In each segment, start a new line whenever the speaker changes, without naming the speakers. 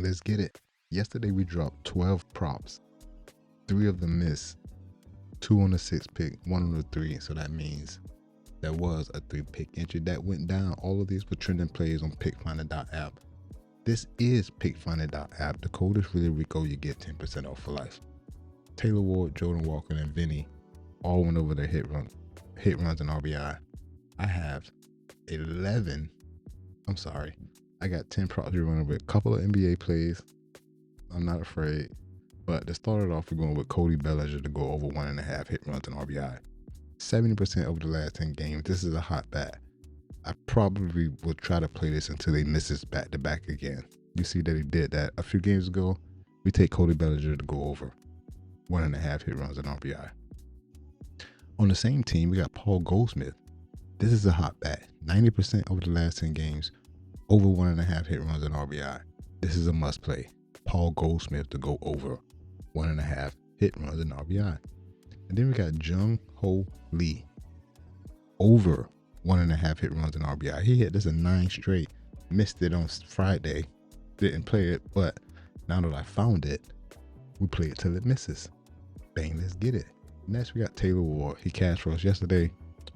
let's get it. Yesterday we dropped 12 props. 3 of them missed. 2 on the 6 pick, 1 on the 3. So that means there was a 3 pick entry that went down. All of these were trending plays on pickfinder.app. This is pickfinder.app. The code is really Rico. You get 10% off for life. Taylor Ward, Jordan Walker, and Vinny all went over their hit runs and RBI. I have 11. I'm sorry. I got 10 props to run with a couple of NBA plays. I'm not afraid. But to start it off, we're going with Cody Bellinger to go over 1.5 hit runs and RBI. 70% over the last 10 games. This is a hot bat. I probably will try to play this until he misses back-to-back again. You see that he did that a few games ago. We take Cody Bellinger to go over 1.5 hit runs and RBI. On the same team, we got Paul Goldschmidt. This is a hot bat. 90% over the last 10 games. Over 1.5 hit runs and RBI. This is a must play. Paul Goldschmidt to go over 1.5 hit runs and RBI. And then we got Jung Ho Lee. Over 1.5 hit runs and RBI. He hit this a 9 straight. Missed it on Friday. Didn't play it, but now that I found it, we play it till it misses. Bang, let's get it. Next, we got Taylor Ward. He cash rushed yesterday.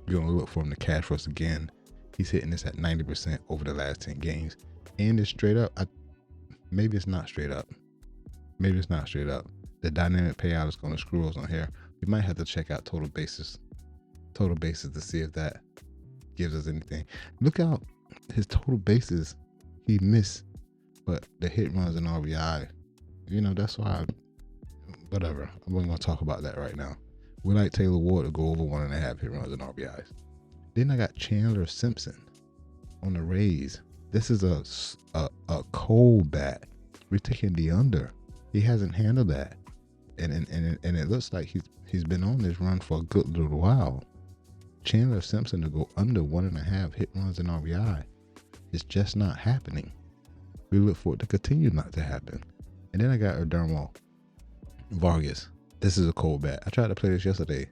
We're going to look for him to cash rush again. He's hitting this at 90% over the last 10 games. And it's straight up. Maybe it's not straight up. The dynamic payout is going to screw us on here. We might have to check out total bases to see if that gives us anything. Look out, his total bases, he missed, but the hit runs and RBI, that's why whatever. I'm not going to talk about that right now. We like Taylor Ward to go over 1.5 hit runs and RBIs. Then I got Chandler Simpson on the Rays. This is a cold bat. We're taking the under. He hasn't handled that, and it looks like he's been on this run for a good little while. Chandler Simpson to go under 1.5 hit runs and RBI. It's just not happening. We look for it to continue not to happen. And then I got Erdermo Vargas. This is a cold bat. I tried to play this yesterday.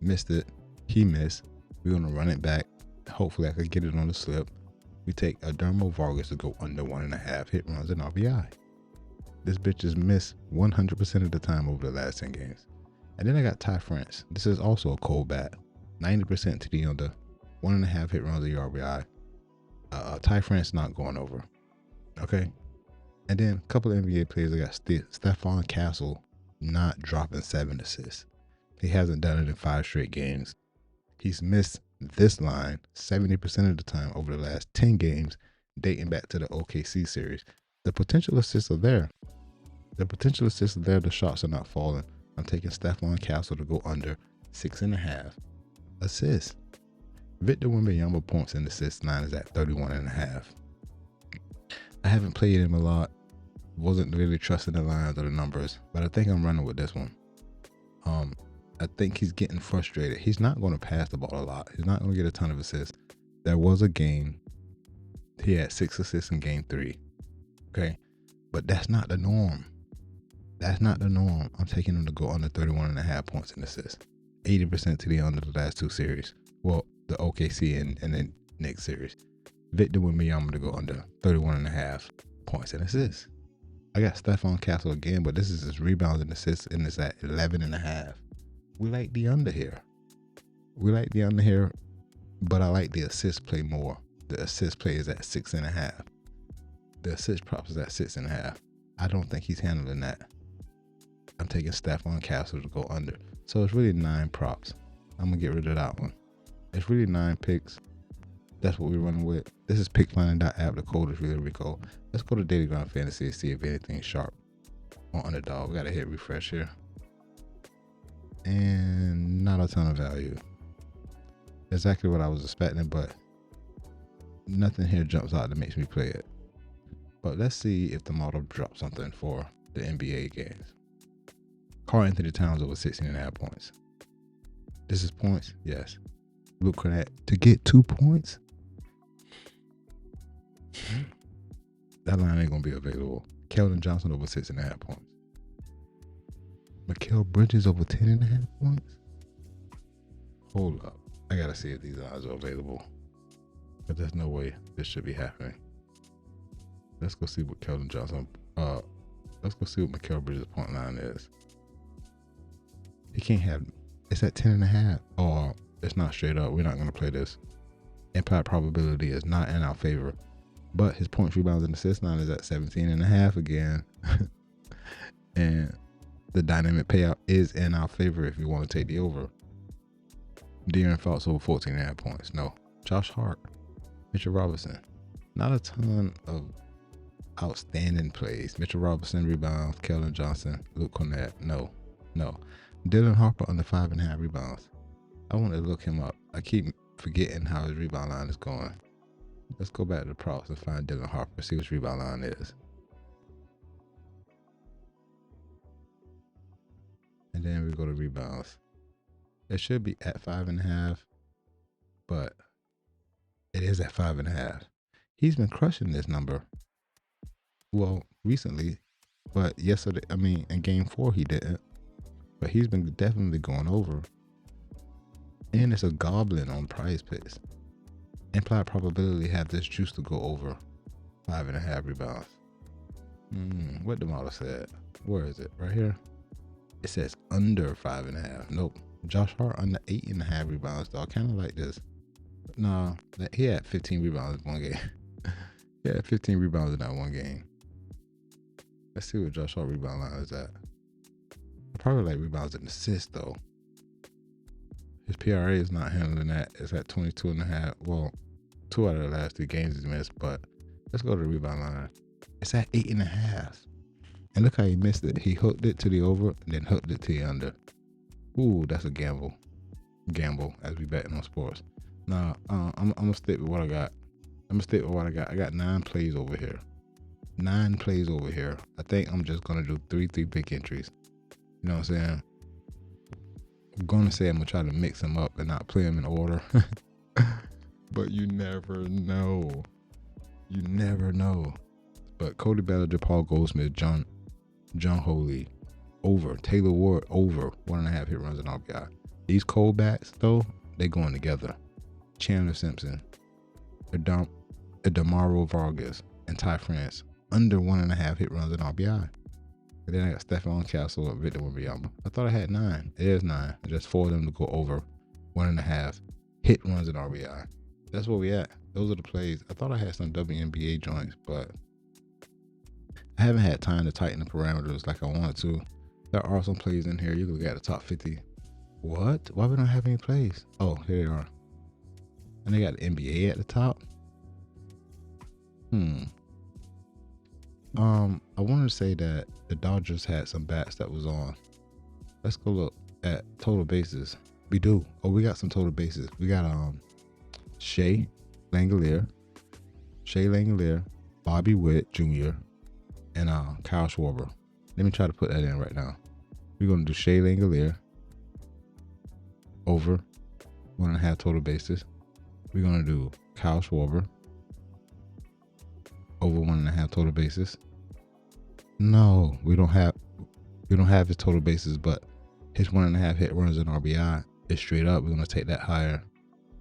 Missed it. He missed. We're going to run it back. Hopefully I could get it on the slip. We take Erdermo Vargas to go under 1.5 hit runs and RBI. This bitch has missed 100% of the time over the last 10 games. And then I got Ty France. This is also a cold bat. 90% to the under. 1.5 hit runs and RBI. Ty France not going over. Okay. And then a couple of NBA players. I got Stephon Castle not dropping 7 assists. He hasn't done it in 5 straight games. He's missed this line 70% of the time over the last 10 games, dating back to the OKC series. The potential assists are there. The shots are not falling. I'm taking Stephon Castle to go under 6.5 assists. Victor Wembanyama points and assists line is at 31.5. I haven't played him a lot. Wasn't really trusting the lines or the numbers, but I think I'm running with this one. I think he's getting frustrated. He's not going to pass the ball a lot. He's not going to get a ton of assists. There was a game he had 6 assists in game 3. Okay, but that's not the norm. I'm taking him to go under 31.5 points and assists. 80% to the under the last 2 series. Well, the OKC and the Knicks series. Victor Wembanyama to go under 31.5 points and assists. I got Stephon Castle again, but this is his rebounds and assists, and it's at 11.5. We like the under here. But I like the assist play more. The assist play is at 6.5. The assist props is at 6.5. I don't think he's handling that. I'm taking Stephon Castle to go under. So it's really 9 props. I'm going to get rid of that one. It's really 9 picks. That's what we're running with. This is pickfinder.app. The code is really Rico. Let's go to Daily Ground Fantasy and see if anything's sharp on Underdog. We got to hit refresh here. And not a ton of value. Exactly what I was expecting, but nothing here jumps out that makes me play it. But let's see if the model drops something for the NBA games. Karl Anthony Towns over 16.5 points. This is points? Yes. Luke Cornett to get 2 points? That line ain't going to be available. Keldon Johnson over 6.5 points. Mikal Bridges over 10.5 points? Hold up. I got to see if these odds are available. But there's no way this should be happening. Let's go see what Keldon Johnson. Let's go see what Mikal Bridges' point line is. He can't have. It's at 10.5. Oh, it's not straight up. We're not gonna play this. Implied probability is not in our favor, but his points, rebounds, and assist line is at 17.5 again. And the dynamic payout is in our favor if you want to take the over. De'Aaron Fox over 14.5 points. No. Josh Hart, Mitchell Robinson. Not a ton of outstanding plays. Mitchell Robinson rebounds. Keldon Johnson, Luke Cornett. No. Dylan Harper under 5.5 rebounds. I want to look him up. I keep forgetting how his rebound line is going. Let's go back to the props and find Dylan Harper, see what his rebound line is. And then we go to rebounds. It should be at 5.5, but it is at 5.5. He's been crushing this number. Well, recently, but yesterday, in game 4 he didn't. But he's been definitely going over. And it's a goblin on Prize Picks. Implied probability have this juice to go over 5.5 rebounds. What the model said? Where is it? Right here? It says under 5.5. Nope. Josh Hart under 8.5 rebounds, though. I kind of like this. No, he had 15 rebounds in one game. He had 15 rebounds in that one game. Let's see what Josh Hart rebound line is at. I probably like rebounds and assists, though. His PRA is not handling that. It's at 22.5. Well, 2 out of the last 3 games he's missed, but let's go to the rebound line. It's at 8.5. And look how he missed it. He hooked it to the over and then hooked it to the under. Ooh, that's a gamble. Gamble as we betting on sports. Now, I'm going to stick with what I got. I got 9 plays over here. 9 plays over here. I think I'm just going to do 3 pick entries. You know what I'm saying? I'm going to say I'm going to try to mix them up and not play them in order. But you never know. You never know. But Cody, Bellinger, Paul Goldsmith, John Holy, over. Taylor Ward, over. 1.5 hit runs and RBI. These cold bats, though, they going together. Chandler Simpson, Adamaro Vargas, and Ty France, under 1.5 hit runs and RBI. And then I got Stefan Castle and Victor Wembanyama. I thought I had 9. It is 9. Just 4 of them to go over 1.5 hit runs and RBI. That's where we at. Those are the plays. I thought I had some WNBA joints, but I haven't had time to tighten the parameters like I wanted to. There are some plays in here. You can look at the top 50. What? Why we don't have any plays? Oh, here they are. And they got the NBA at the top. I wanted to say that the Dodgers had some bats that was on. Let's go look at total bases. We do. Oh, we got some total bases. We got Shea Langelier, Bobby Witt Jr., and Kyle Schwarber. Let me try to put that in right now. We're gonna do Shea Langelier over 1.5 total bases. We're gonna do Kyle Schwarber over 1.5 total bases. No, we don't have his total bases, but his 1.5 hit runs and RBI is straight up. We're gonna take that higher.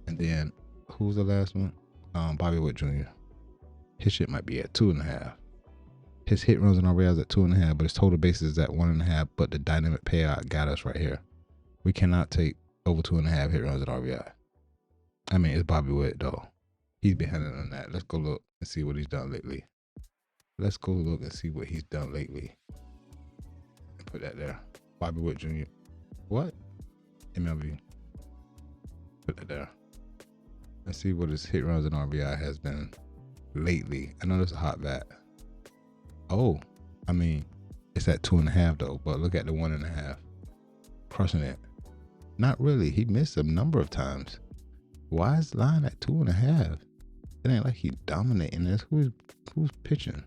And then who's the last one? Bobby Witt Jr. His shit might be at 2.5. His hit runs and RBI is at 2.5, but his total bases is at 1.5. But the dynamic payout got us right here. We cannot take over 2.5 hit runs and RBI. It's Bobby Witt though. He's been handling that. Let's go look and see what he's done lately. Put that there. Bobby Witt Jr. What? MLB. Put that there. Let's see what his hit runs and RBI has been lately. I know that's a hot bat. Oh, it's at 2.5 though, but look at the 1.5. Crushing it. Not really. He missed a number of times. Why is the line at 2.5? It ain't like he's dominating this. Who's pitching?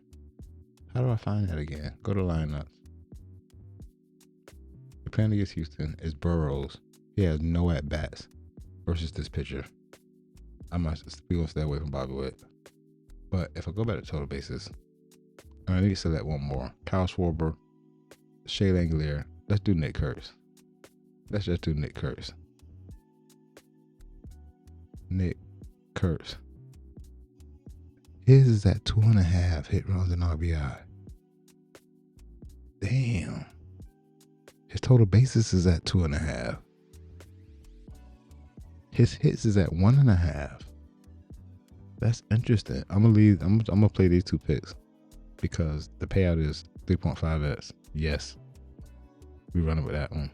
How do I find that again? Go to lineups. The plan against Houston is Burrows. He has no at bats versus this pitcher. I must be gonna stay away from Bobby Witt. But if I go back to total bases, I need to select one more. Kyle Schwarber, Shea Langelier. Let's do Nick Kurtz. Let's just do Nick Kurtz. His is at 2.5 hit runs and RBI. Damn. His total bases is at 2.5. His hits is at 1.5. That's interesting. I'm gonna play these two picks because the payout is 3.5x. Yes. We running with that one.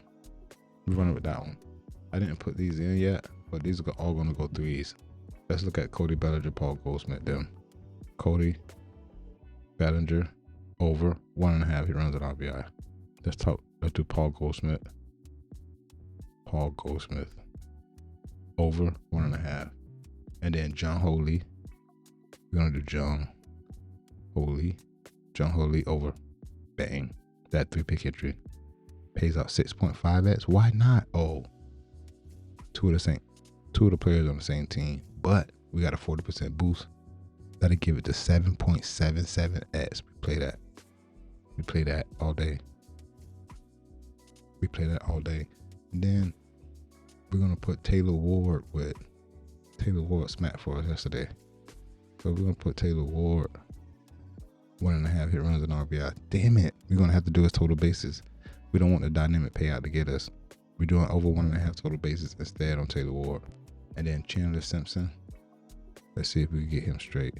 I didn't put these in yet, but these are all gonna go threes. Let's look at Cody, Bellinger, Paul Goldschmidt. Them. Cody, Bellinger, over 1.5 hit runs at RBI. Let's do Paul Goldschmidt. Over 1.5. And then John Holy. We're gonna do John Holy over. Bang. That 3-pick entry pays out 6.5x. Why not? Oh, two of the players on the same team, but we got a 40% boost. That'll give it to 7.77x. We play that all day. And then we're gonna put Taylor Ward smacked for us yesterday. So we're gonna put Taylor Ward 1.5 hit runs and RBI. Damn it. We're gonna have to do his total bases. We don't want the dynamic payout to get us. We're doing over 1.5 total bases instead on Taylor Ward. And then Chandler Simpson. Let's see if we can get him straight.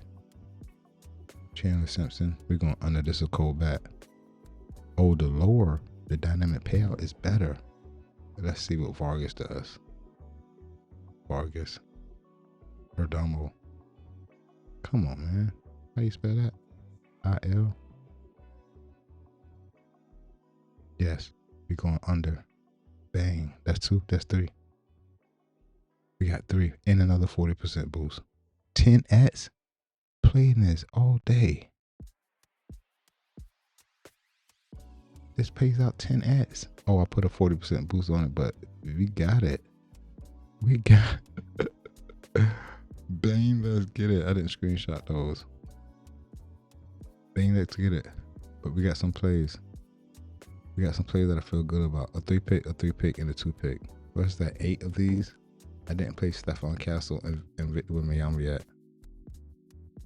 Chandler Simpson. We're going under. This is a cold bat. Oh, the lower the dynamic payout is better. Let's see what Vargas does. Perdomo. Come on, man. How you spell that? I-L. Yes. We're going under. Bang. That's 2. That's 3. We got 3 and another 40% boost. 10x. Playing this all day. This pays out 10x. Oh, I put a 40% boost on it, but we got it. Bang, let's get it. I didn't screenshot those. Bang, let's get it. But we got some plays. That I feel good about. A 3-pick, and a 2-pick. What's that? 8 of these. I didn't play Stephon Castle and Victor Wembanyama yet.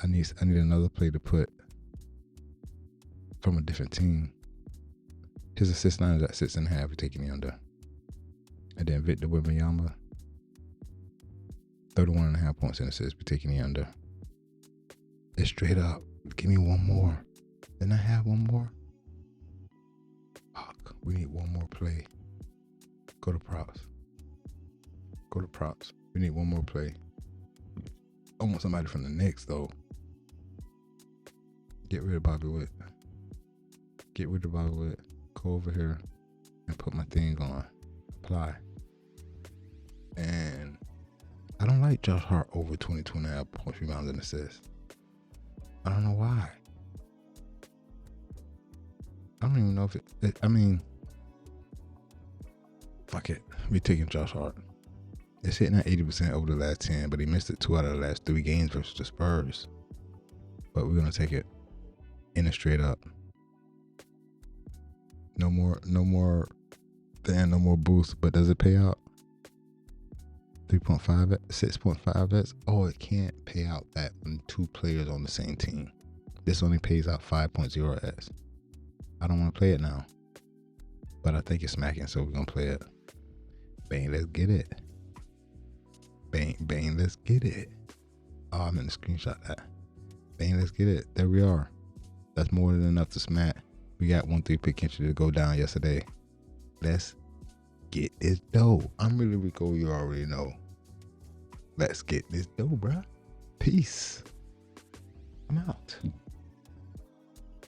I need another play to put from a different team. His assist line is at 6.5. We're taking the under. And then Victor Wembanyama, 31.5 points in assists. We're taking the under. It's straight up. Give me one more. Didn't I have one more? Fuck. We need one more play. Go to props. We need one more play. I want somebody from the Knicks, though. Get rid of Bobby Witt. Go over here and put my thing on. Apply. And I don't like Josh Hart over 22.5 points, rebounds, and assists. I don't know why. I don't even know if fuck it. We taking Josh Hart. It's hitting at 80% over the last 10, but he missed it 2 out of the last 3 games versus the Spurs. But we're gonna take it in a straight up. No more boost. But does it pay out? 3.5, 6.5x. Oh, it can't pay out that when 2 players on the same team. This only pays out 5.0x. I don't want to play it now, but I think it's smacking, so we're gonna play it. Bang, let's get it. Bang, let's get it. Oh, I'm gonna screenshot that. Bang, let's get it. There we are. That's more than enough to smack. We got 1 3-pick entry to go down yesterday. Let's get this dough. I'm really Rico, you already know. Let's get this dough, bruh. Peace. I'm out.